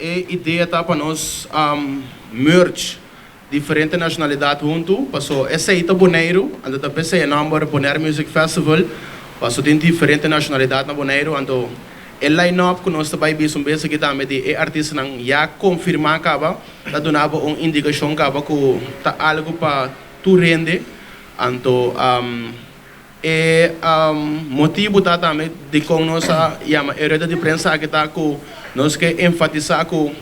a ideia tá para nós merge diferente nacionalidade junto, passou essa aí tá Bonaire, anda também é number Bonaire Music Festival, passou tem diferente nacionalidade na Bonaire, então o line-up que nós também vimos aqui também de artista não já confirmar acaba, tá donava uma indicação acaba que tá algo para tu rende, então motivo tá também de com nossa hereda de prensa que tá com nós que enfatizar que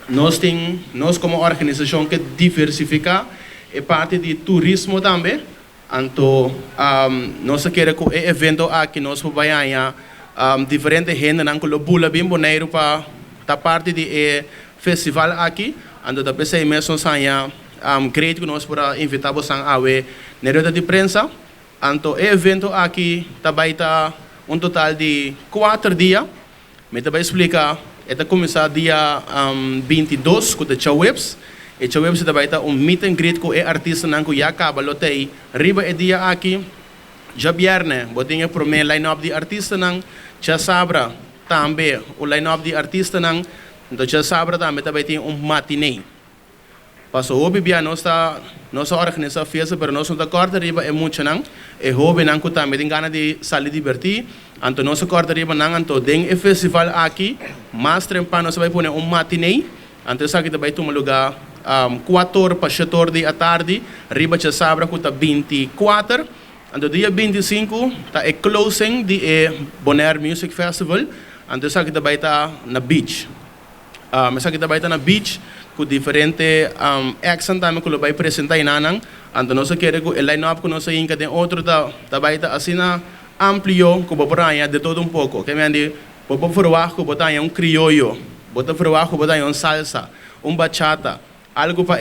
nós como organização que diversificar é parte de turismo também, então nós queremos que o evento aqui nós vamos diferente gente não colo bula bem Bonaire para ta parte de festival aqui ando da pessoa mesmo sanha great que nós para invitar você a ver na roda de prensa então evento aqui também tá total de 4 dias me também explicar está começar dia 22 com o webs e o webs também tá meet and greet com o artista não que já acaba lotei riba é dia aqui já viernes, botinha para mim line-up de artista não, já sabra também o line-up de artista não, então já sabra também tem matinee. Passou hoje bia nossa organização festa, mas nós não tá corta riba é muito não, e hoje não que também tem ganas de sair divertir, então nossa corta riba não, então tem o festival aqui, mas trempa nós vai pôr matinee, então sabe que também tem um lugar 4 para 7 da tarde, riba já sabra que tá 24. Então, dia 25, tá é closing de Bonaire Music Festival. Então, sa kita vai estar na beach. Sa kita vai estar na beach com diferente action também que vai apresentar inanang. Então, nós queremos que o line-up que nós ainda tem outro tá vai estar assim na amplio que botar de todo pouco. Que me ande, botar fora que botar criollo, botar fora que botar salsa, bachata. Algo para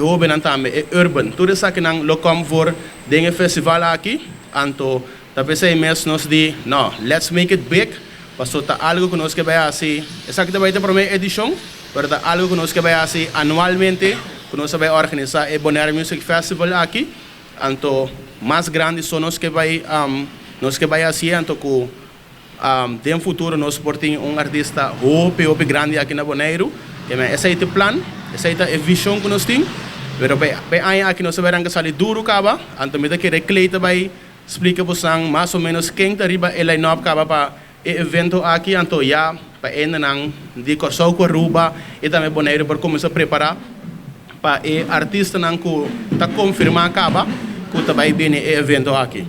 hobby também, urban. Tudo isso que nós locamos for dentro do festival aqui, então, talvez é mesmo nós de, no, let's make it big, passou tá algo que nós que vai assim, essa aqui vai ter para primeira edição, mas tá algo que nós que vai assim anualmente, que nós vai organizar o Bonaire Music Festival aqui, então, mais grande são nós que vai assim, então, que dentro do futuro nós portamos artista hope grande aqui na Bonaire, esse é o plano. Essa é a visão que nós temos. Pero aqui nós vamos sair duro caba, então me que recleita vai explica você mais ou menos quem está riba o line-up caba para o evento aqui, então já para ainda não de corso com ruba e também Bonaire para começar a preparar para o artista não que está confirmado caba que está vai bem o evento aqui.